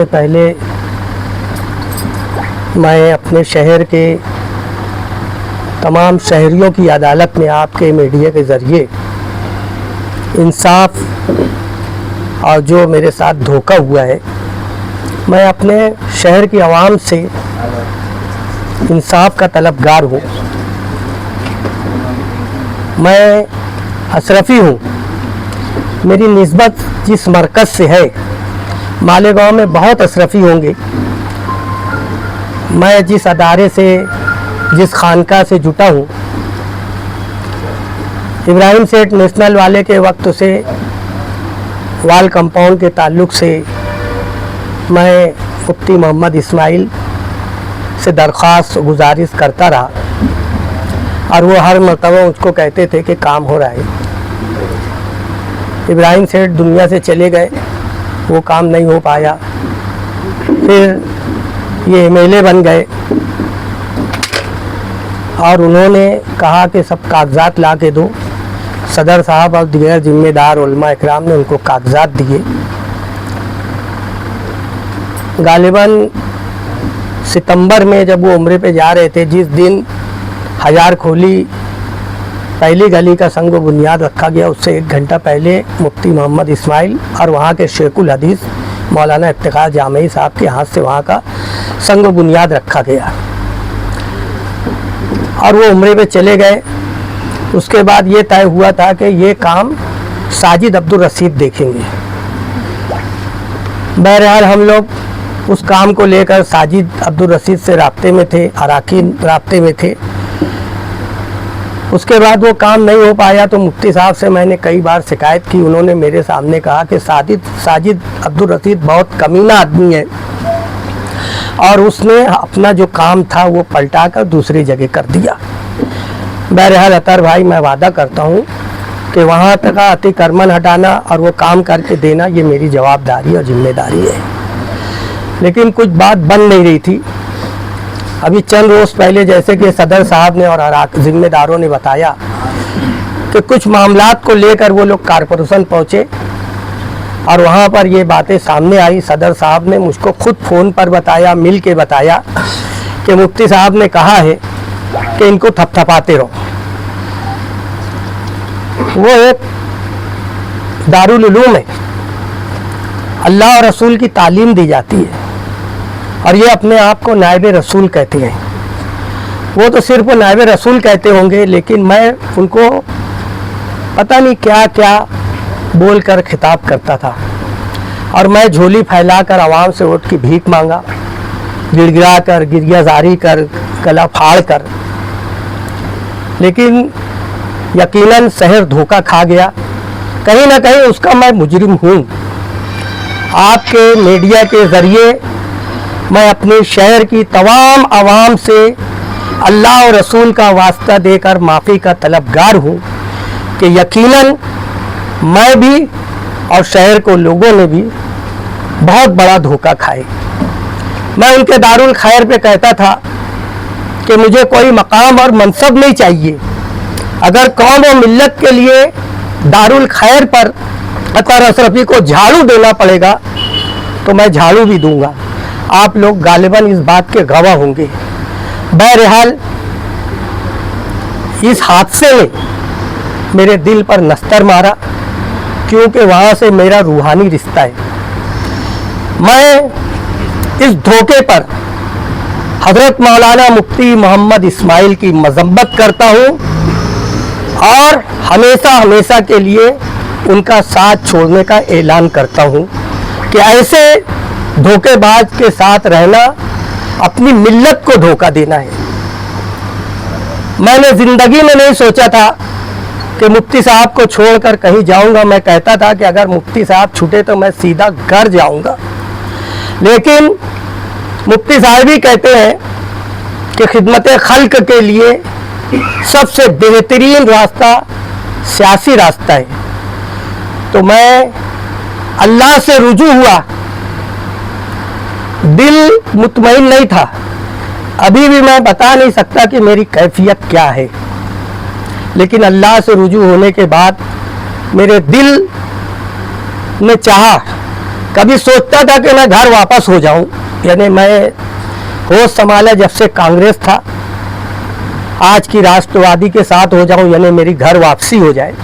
पहले मैं अपने शहर के तमाम शहरियों की अदालत में आपके मीडिया के ज़रिए इंसाफ और जो मेरे साथ धोखा हुआ है, मैं अपने शहर की आवाम से इंसाफ का तलबगार हूँ। मैं अशरफी हूँ। मेरी निस्बत जिस मरकज़ से है, मालेगांव में बहुत अशरफी होंगे। मैं जिस अदारे से, जिस खानका से जुटा हूँ, इब्राहिम सेठ नेशनल वाले के वक्त से वाल कंपाउंड के ताल्लुक़ से मैं मुफ्ती मोहम्मद इस्माइल से दरख्वास्त गुजारिश करता रहा और वो हर मरतबा मुझको कहते थे कि काम हो रहा है। इब्राहिम सेठ दुनिया से चले गए, वो काम नहीं हो पाया। फिर ये एमएलए बन गए और उन्होंने कहा कि सब कागजात ला के दो। सदर साहब और दीगर जिम्मेदार उलमा इकराम ने उनको कागजात दिए। गालिबन सितंबर में जब वो उम्रे पे जा रहे थे, जिस दिन हजार खोली पहली गली का संग बुनियाद रखा गया, उससे 1 घंटा पहले मुफ्ती मोहम्मद इस्माइल और वहाँ के शेखुल हदीस मौलाना इफ्तिखार जामई साहब के हाथ से वहाँ का संग बुनियाद रखा गया और वो उम्रे पे चले गए। उसके बाद ये तय हुआ था कि ये काम साजिद अब्दुल रशीद देखेंगे। बहरहाल हम लोग उस काम को लेकर साजिद अब्दुल रशीद से राब्ते में थे, अराकीन राब्ते में थे। उसके बाद वो काम नहीं हो पाया तो मुफ्ती साहब से मैंने कई बार शिकायत की। उन्होंने मेरे सामने कहा कि साजिद अब्दुल रशीद बहुत कमीना आदमी है और उसने अपना जो काम था वो पलटा कर दूसरी जगह कर दिया। बहरहाल अतर भाई, मैं वादा करता हूँ कि वहाँ तक अतिक्रमण हटाना और वो काम करके देना, ये मेरी जवाबदारी और जिम्मेदारी है। लेकिन कुछ बात बन नहीं रही थी। अभी चंद रोज़ पहले जैसे कि सदर साहब ने और जिम्मेदारों ने बताया कि कुछ मामलात को लेकर वो लोग कारपोरेशन पहुँचे और वहाँ पर ये बातें सामने आई। सदर साहब ने मुझको खुद फ़ोन पर बताया, मिल के बताया कि मुफ्ती साहब ने कहा है कि इनको थपथपाते रहो। वो एक दारुल उलूम है, अल्लाह और रसूल की तालीम दी जाती है और ये अपने आप को नायब रसूल कहते हैं। वो तो सिर्फ नायब रसूल कहते होंगे, लेकिन मैं उनको पता नहीं क्या क्या बोल कर खिताब करता था और मैं झोली फैलाकर आवाम से वोट की भीख मांगा, गिड़गिड़ा कर, गिरियाजारी कर, गला फाड़ कर। लेकिन यकीनन शहर धोखा खा गया। कहीं ना कहीं उसका मैं मुजरिम हूँ। आपके मीडिया के ज़रिए मैं अपने शहर की तमाम आवाम से अल्लाह और रसूल का वास्ता देकर माफ़ी का तलबगार हूँ कि यकीनन मैं भी और शहर को लोगों ने भी बहुत बड़ा धोखा खाए। मैं उनके दारुल खैर पे कहता था कि मुझे कोई मकाम और मनसब नहीं चाहिए। अगर कौम और मिल्लत के लिए दारुल खैर पर अतर अशरफी को झाड़ू देना पड़ेगा तो मैं झाड़ू भी दूंगा। आप लोग गालिबन इस बात के गवाह होंगे। बहरहाल इस हादसे ने मेरे दिल पर नस्तर मारा, क्योंकि वहाँ से मेरा रूहानी रिश्ता है। मैं इस धोखे पर हज़रत मौलाना मुफ्ती मोहम्मद इस्माइल की मज़म्मत करता हूँ और हमेशा हमेशा के लिए उनका साथ छोड़ने का ऐलान करता हूँ कि ऐसे धोखेबाज के साथ रहना अपनी मिल्लत को धोखा देना है। मैंने ज़िंदगी में नहीं सोचा था कि मुफ्ती साहब को छोड़कर कहीं जाऊंगा। मैं कहता था कि अगर मुफ्ती साहब छूटे तो मैं सीधा घर जाऊंगा। लेकिन मुफ्ती साहब ही कहते हैं कि खिदमत खल्क के लिए सबसे बेहतरीन रास्ता सियासी रास्ता है। तो मैं अल्लाह से रुजू हुआ। दिल मुतमईन नहीं था। अभी भी मैं बता नहीं सकता कि मेरी कैफियत क्या है, लेकिन अल्लाह से रुजू होने के बाद मेरे दिल ने चाहा कभी सोचता था कि मैं घर वापस हो जाऊं, यानी मैं होश संभाला जब से कांग्रेस था, आज की राष्ट्रवादी के साथ हो जाऊं, यानी मेरी घर वापसी हो जाए।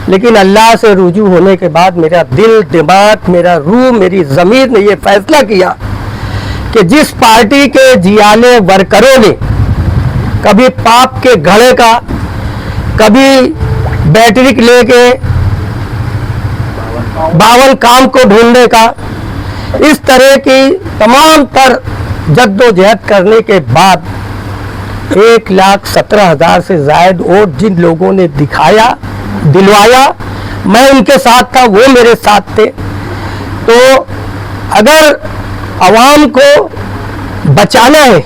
लेकिन अल्लाह से रुजू होने के बाद मेरा दिल, दिमाग, मेरा रूह, मेरी ज़मीर ने ये फैसला किया कि जिस पार्टी के जियाले वर्करों ने कभी पाप के घड़े का, कभी बैटरी लेके 52 काम को ढूंढने का, इस तरह की तमाम तर जद्दोजहद करने के बाद 1,17,000 से ज़ायद वोट जिन लोगों ने दिलवाया, मैं उनके साथ था, वो मेरे साथ थे। तो अगर आवाम को बचाना है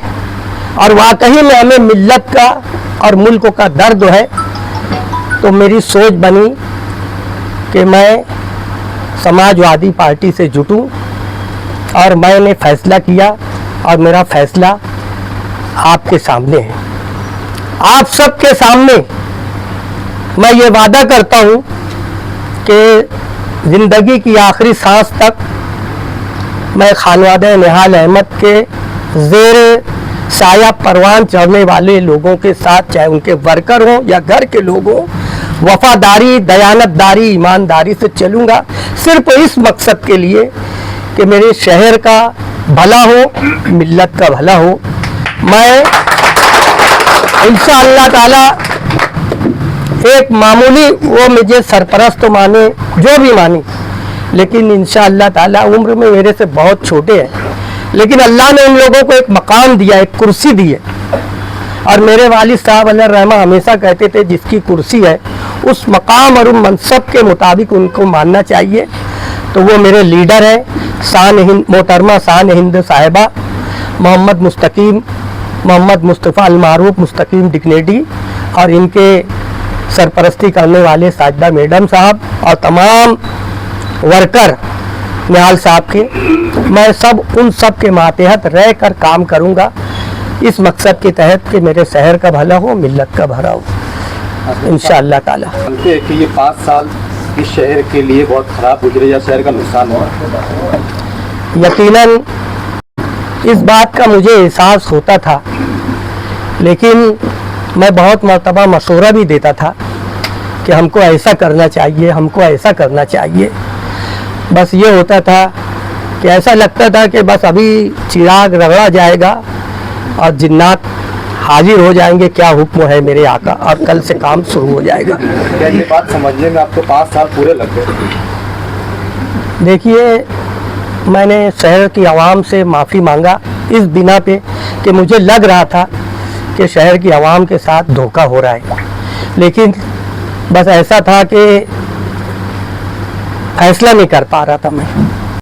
और वाकई में हमें मिल्लत का और मुल्क का दर्द है, तो मेरी सोच बनी कि मैं समाजवादी पार्टी से जुटूं, और मैंने फैसला किया और मेरा फैसला आपके सामने है। आप सबके सामने मैं ये वादा करता हूँ कि ज़िंदगी की आखिरी सांस तक मैं खानवादा निहाल अहमद के ज़ेर साया परवान चढ़ने वाले लोगों के साथ, चाहे उनके वर्कर हों या घर के लोग हों, वफादारी, दयानतदारी, ईमानदारी से चलूँगा, सिर्फ इस मकसद के लिए कि मेरे शहर का भला हो, मिल्लत का भला हो। मैं इंशाअल्लाह ताला एक मामूली, वो मुझे सरपरस्त माने, जो भी माने, लेकिन इंशाअल्लाह ताला उम्र में मेरे से बहुत छोटे हैं, लेकिन अल्लाह ने उन लोगों को एक मकाम दिया, एक कुर्सी दी है। और मेरे वालिद साहब अल्लाह रहमा हमेशा कहते थे, जिसकी कुर्सी है उस मकाम और उन मनसब के मुताबिक उनको मानना चाहिए। तो वो मेरे लीडर हैं, मोहतरमा शान हिंद साहिबा मोहम्मद मुस्तफ़ा अल मारूफ मुस्तकीम डिग्नेडी, और इनके सरपरस्ती करने वाले साजिदा मैडम साहब और तमाम वर्कर निहाल साहब के, मैं सब उन सब के मातहत रह कर काम करूंगा, इस मकसद के तहत कि मेरे शहर का भला हो, मिल्लत का भला हो, इंशाअल्लाह ताला। कि ये 5 साल इस शहर के लिए बहुत ख़राब गुजरे या शहर का नुकसान हुआ? यकीनन इस बात का मुझे एहसास होता था, लेकिन मैं बहुत मर्तबा मशवरा भी देता था कि हमको ऐसा करना चाहिए, हमको ऐसा करना चाहिए। बस ये होता था कि ऐसा लगता था कि बस अभी चिराग रगड़ा जाएगा और जिन्नात हाजिर हो जाएंगे, क्या हुक्म है मेरे आका, और कल से काम शुरू हो जाएगा। क्या ये बात समझने में आपको 5 साल पूरे लग गए? देखिए, मैंने शहर की आवाम से माफ़ी मांगा इस बिना पे कि मुझे लग रहा था कि शहर की आवाम के साथ धोखा हो रहा है, लेकिन बस ऐसा था कि फैसला नहीं कर पा रहा था मैं।